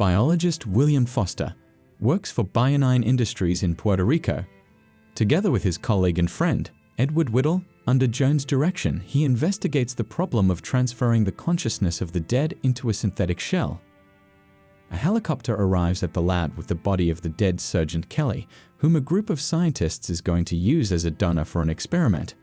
Biologist William Foster works for Bionine Industries in Puerto Rico. Together with his colleague and friend, Edward Whittle, under Jones' direction, he investigates the problem of transferring the consciousness of the dead into a synthetic shell. A helicopter arrives at the lab with the body of the dead Sergeant Kelly, whom a group of scientists is going to use as a donor for an experiment.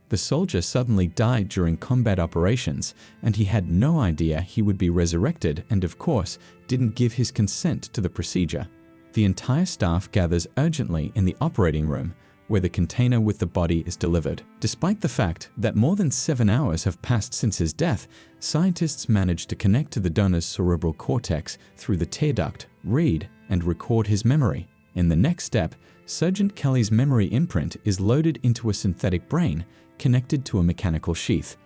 The soldier suddenly died during combat operations, and he had no idea he would be resurrected and, of course, didn't give his consent to the procedure. The entire staff gathers urgently in the operating room, where the container with the body is delivered. Despite the fact that more than 7 hours have passed since his death, scientists manage to connect to the donor's cerebral cortex through the tear duct, read, and record his memory. In the next step, Sergeant Kelly's memory imprint is loaded into a synthetic brain connected to a mechanical sheath.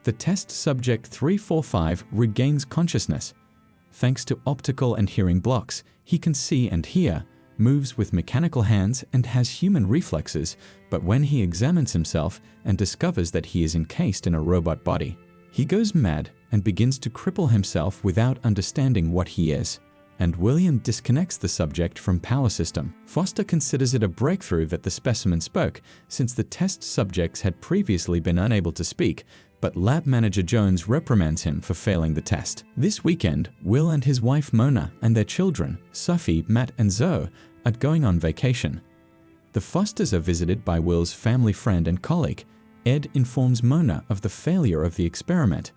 The test subject 345 regains consciousness. Thanks to optical and hearing blocks, he can see and hear, moves with mechanical hands, and has human reflexes, but when he examines himself and discovers that he is encased in a robot body, he goes mad and begins to cripple himself without understanding what he is. And William disconnects the subject from power system. Foster considers it a breakthrough that the specimen spoke, since the test subjects had previously been unable to speak, but lab manager Jones reprimands him for failing the test. This weekend, Will and his wife Mona and their children, Sophie, Matt, and Zoe, are going on vacation. The Fosters are visited by Will's family friend and colleague. Ed informs Mona of the failure of the experiment.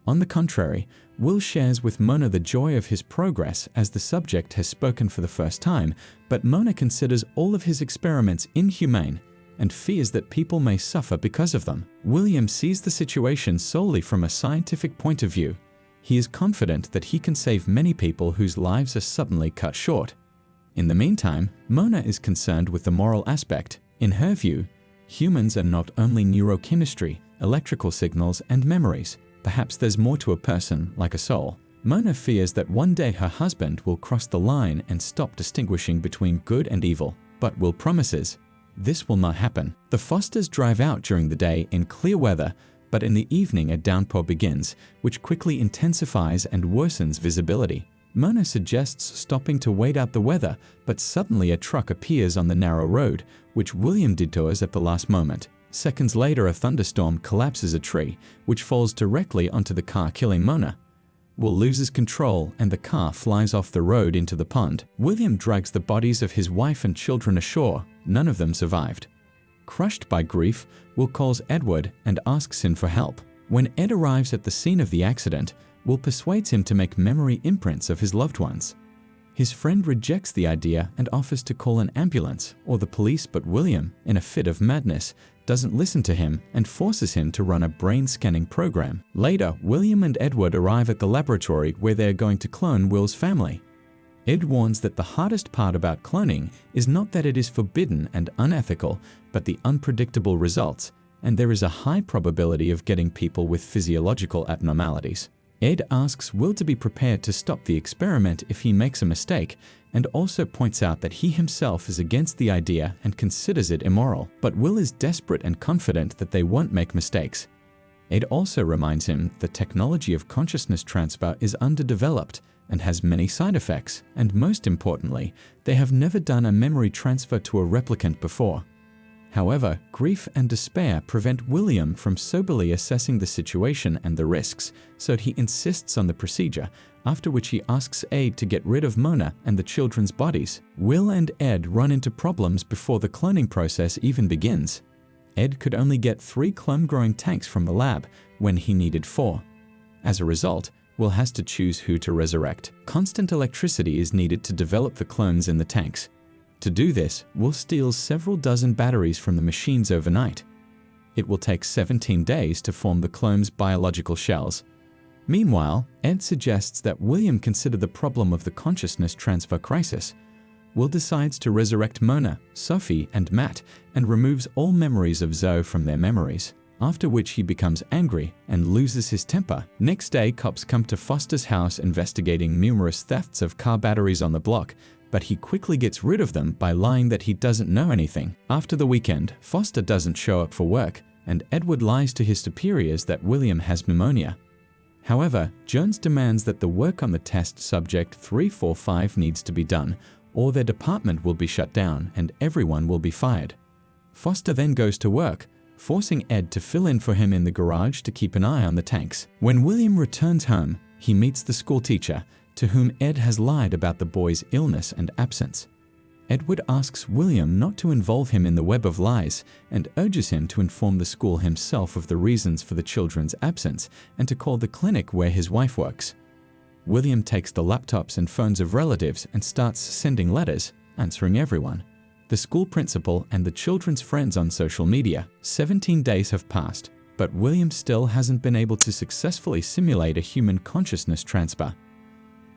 On the contrary, Will shares with Mona the joy of his progress as the subject has spoken for the first time, but Mona considers all of his experiments inhumane and fears that people may suffer because of them. William sees the situation solely from a scientific point of view. He is confident that he can save many people whose lives are suddenly cut short. In the meantime, Mona is concerned with the moral aspect. In her view, humans are not only neurochemistry, electrical signals, and memories. Perhaps there's more to a person, like a soul. Mona fears that one day her husband will cross the line and stop distinguishing between good and evil. But Will promises this will not happen. The Fosters drive out during the day in clear weather, but in the evening a downpour begins, which quickly intensifies and worsens visibility. Mona suggests stopping to wait out the weather, but suddenly a truck appears on the narrow road, which William detours at the last moment. Seconds later, a thunderstorm collapses a tree, which falls directly onto the car, killing Mona. Will loses control and the car flies off the road into the pond. William drags the bodies of his wife and children ashore. None of them survived. Crushed by grief, Will calls Edward and asks him for help. When Ed arrives at the scene of the accident, Will persuades him to make memory imprints of his loved ones. His friend rejects the idea and offers to call an ambulance or the police, but William, in a fit of madness, doesn't listen to him and forces him to run a brain-scanning program. Later, William and Edward arrive at the laboratory where they are going to clone Will's family. Ed warns that the hardest part about cloning is not that it is forbidden and unethical, but the unpredictable results, and there is a high probability of getting people with physiological abnormalities. Ed asks Will to be prepared to stop the experiment if he makes a mistake, and also points out that he himself is against the idea and considers it immoral. But Will is desperate and confident that they won't make mistakes. Ed also reminds him the technology of consciousness transfer is underdeveloped and has many side effects, and most importantly, they have never done a memory transfer to a replicant before. However, grief and despair prevent William from soberly assessing the situation and the risks, so he insists on the procedure, after which he asks Ed to get rid of Mona and the children's bodies. Will and Ed run into problems before the cloning process even begins. Ed could only get 3 clone-growing tanks from the lab when he needed 4. As a result, Will has to choose who to resurrect. Constant electricity is needed to develop the clones in the tanks. To do this, Will steals several dozen batteries from the machines overnight. It will take 17 days to form the clone's biological shells. Meanwhile, Ed suggests that William consider the problem of the consciousness transfer crisis. Will decides to resurrect Mona, Sophie, and Matt, and removes all memories of Zoe from their memories, after which he becomes angry and loses his temper. Next day, cops come to Foster's house investigating numerous thefts of car batteries on the block, but he quickly gets rid of them by lying that he doesn't know anything. After the weekend, Foster doesn't show up for work, and Edward lies to his superiors that William has pneumonia. However, Jones demands that the work on the test subject 345 needs to be done, or their department will be shut down and everyone will be fired. Foster then goes to work, forcing Ed to fill in for him in the garage to keep an eye on the tanks. When William returns home, he meets the school teacher, to whom Ed has lied about the boy's illness and absence. Edward asks William not to involve him in the web of lies and urges him to inform the school himself of the reasons for the children's absence and to call the clinic where his wife works. William takes the laptops and phones of relatives and starts sending letters, answering everyone, the school principal and the children's friends on social media. 17 days have passed, but William still hasn't been able to successfully simulate a human consciousness transfer.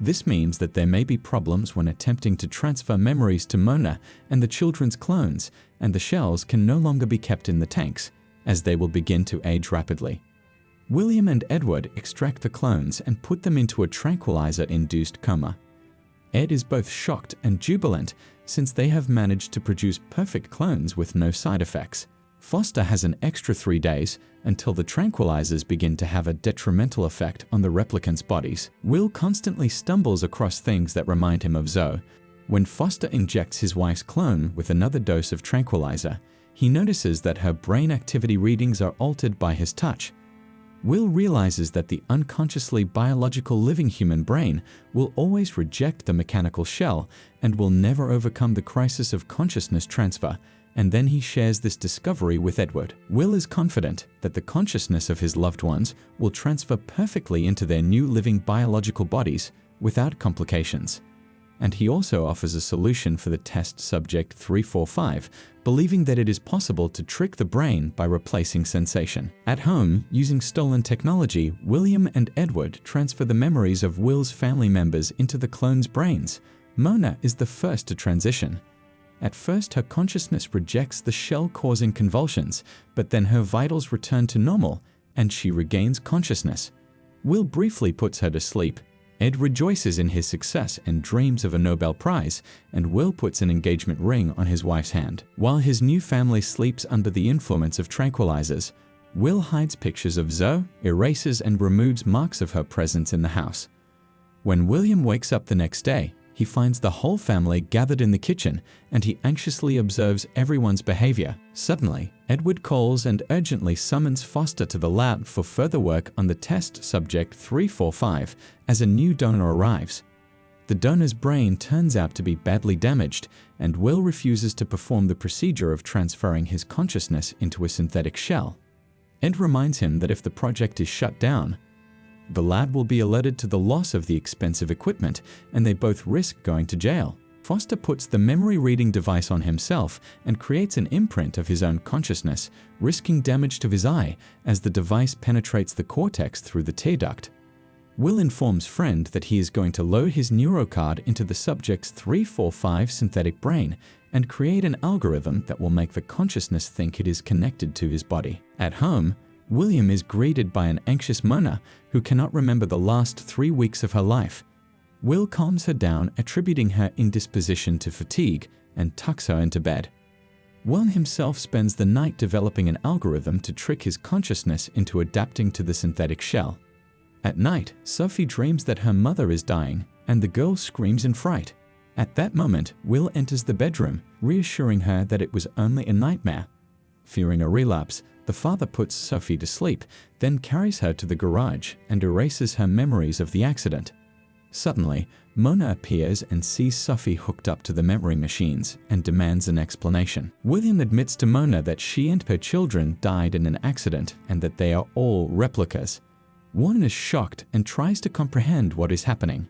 This means that there may be problems when attempting to transfer memories to Mona and the children's clones, and the shells can no longer be kept in the tanks, as they will begin to age rapidly. William and Edward extract the clones and put them into a tranquilizer-induced coma. Ed is both shocked and jubilant since they have managed to produce perfect clones with no side effects. Foster has an extra 3 days until the tranquilizers begin to have a detrimental effect on the replicants' bodies. Will constantly stumbles across things that remind him of Zoe. When Foster injects his wife's clone with another dose of tranquilizer, he notices that her brain activity readings are altered by his touch. Will realizes that the unconsciously biological living human brain will always reject the mechanical shell and will never overcome the crisis of consciousness transfer, and then he shares this discovery with Edward. Will is confident that the consciousness of his loved ones will transfer perfectly into their new living biological bodies without complications. And he also offers a solution for the test subject 345, believing that it is possible to trick the brain by replacing sensation. At home, using stolen technology, William and Edward transfer the memories of Will's family members into the clones' brains. Mona is the first to transition. At first, her consciousness rejects the shell-causing convulsions, but then her vitals return to normal, and she regains consciousness. Will briefly puts her to sleep. Ed rejoices in his success and dreams of a Nobel Prize, and Will puts an engagement ring on his wife's hand. While his new family sleeps under the influence of tranquilizers, Will hides pictures of Zoe, erases and removes marks of her presence in the house. When William wakes up the next day, he finds the whole family gathered in the kitchen, and he anxiously observes everyone's behavior. Suddenly, Edward calls and urgently summons Foster to the lab for further work on the test subject 345 as a new donor arrives. The donor's brain turns out to be badly damaged, and Will refuses to perform the procedure of transferring his consciousness into a synthetic shell. Ed reminds him that if the project is shut down, the lab will be alerted to the loss of the expensive equipment, and they both risk going to jail. Foster puts the memory-reading device on himself and creates an imprint of his own consciousness, risking damage to his eye as the device penetrates the cortex through the tear duct. Will informs Friend that he is going to load his neurocard into the subject's 345 synthetic brain and create an algorithm that will make the consciousness think it is connected to his body. At home, William is greeted by an anxious Mona who cannot remember the last 3 weeks of her life. Will calms her down, attributing her indisposition to fatigue, and tucks her into bed. Will himself spends the night developing an algorithm to trick his consciousness into adapting to the synthetic shell. At night, Sophie dreams that her mother is dying, and the girl screams in fright. At that moment, Will enters the bedroom, reassuring her that it was only a nightmare. Fearing a relapse, the father puts Sophie to sleep, then carries her to the garage and erases her memories of the accident. Suddenly, Mona appears and sees Sophie hooked up to the memory machines and demands an explanation. William admits to Mona that she and her children died in an accident and that they are all replicas. Warren is shocked and tries to comprehend what is happening.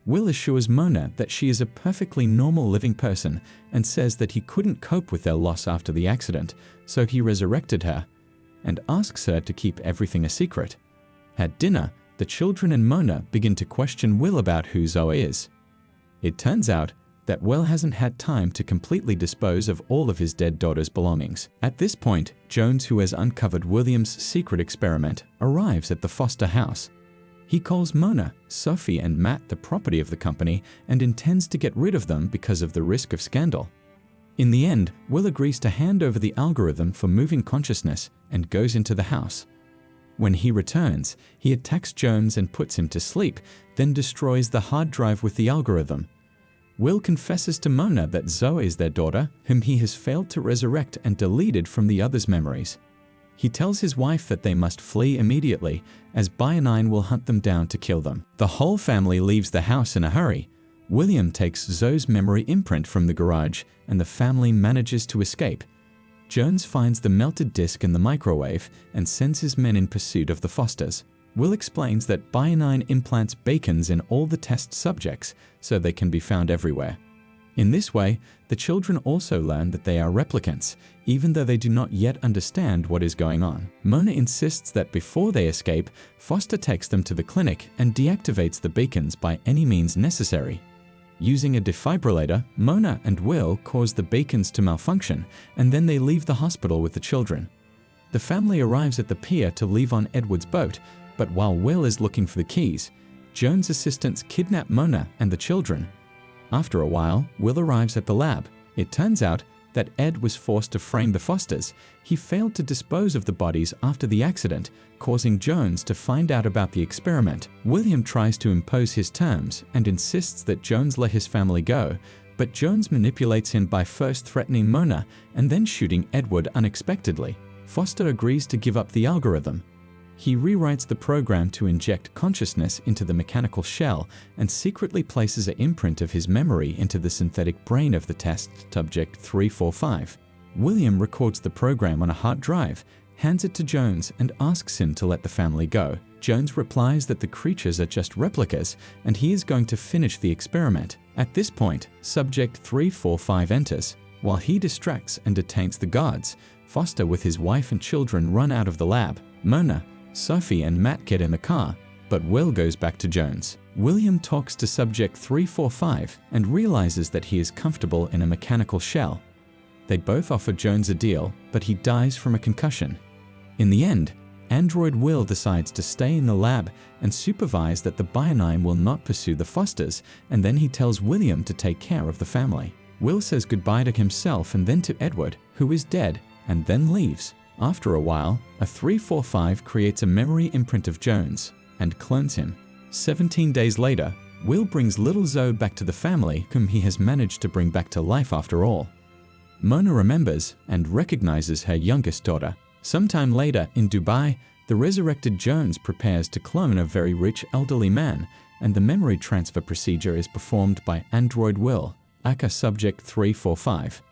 Will assures Mona that she is a perfectly normal living person and says that he couldn't cope with their loss after the accident, so he resurrected her, and asks her to keep everything a secret. At dinner, the children and Mona begin to question Will about who Zoe is. It turns out that Will hasn't had time to completely dispose of all of his dead daughter's belongings. At this point, Jones, who has uncovered William's secret experiment, arrives at the Foster house. He calls Mona, Sophie, and Matt the property of the company and intends to get rid of them because of the risk of scandal. In the end, Will agrees to hand over the algorithm for moving consciousness and goes into the house. When he returns, he attacks Jones and puts him to sleep, then destroys the hard drive with the algorithm. Will confesses to Mona that Zoe is their daughter, whom he has failed to resurrect and deleted from the others' memories. He tells his wife that they must flee immediately, as Bio9 will hunt them down to kill them. The whole family leaves the house in a hurry. William takes Zoe's memory imprint from the garage, and the family manages to escape. Jones finds the melted disc in the microwave and sends his men in pursuit of the Fosters. Will explains that Bio9 implants bacons in all the test subjects so they can be found everywhere. In this way, the children also learn that they are replicants, even though they do not yet understand what is going on. Mona insists that before they escape, Foster takes them to the clinic and deactivates the beacons by any means necessary. Using a defibrillator, Mona and Will cause the beacons to malfunction, and then they leave the hospital with the children. The family arrives at the pier to leave on Edward's boat, but while Will is looking for the keys, Jones' assistants kidnap Mona and the children. After a while, Will arrives at the lab. It turns out that Ed was forced to frame the Fosters. He failed to dispose of the bodies after the accident, causing Jones to find out about the experiment. William tries to impose his terms and insists that Jones let his family go, but Jones manipulates him by first threatening Mona and then shooting Edward unexpectedly. Foster agrees to give up the algorithm. He rewrites the program to inject consciousness into the mechanical shell and secretly places an imprint of his memory into the synthetic brain of the test subject 345. William records the program on a hard drive, hands it to Jones, and asks him to let the family go. Jones replies that the creatures are just replicas and he is going to finish the experiment. At this point, subject 345 enters. While he distracts and detains the guards, Foster with his wife and children run out of the lab. Mona, Sophie and Matt get in the car, but Will goes back to Jones. William talks to subject 345 and realizes that he is comfortable in a mechanical shell. They both offer Jones a deal, but he dies from a concussion. In the end, Android Will decides to stay in the lab and supervise that the Bio9 will not pursue the Fosters, and then he tells William to take care of the family. Will says goodbye to himself and then to Edward, who is dead, and then leaves. After a while, a 345 creates a memory imprint of Jones and clones him. 17 days later, Will brings little Zoe back to the family, whom he has managed to bring back to life after all. Mona remembers and recognizes her youngest daughter. Sometime later, in Dubai, the resurrected Jones prepares to clone a very rich elderly man, and the memory transfer procedure is performed by Android Will, aka Subject 345.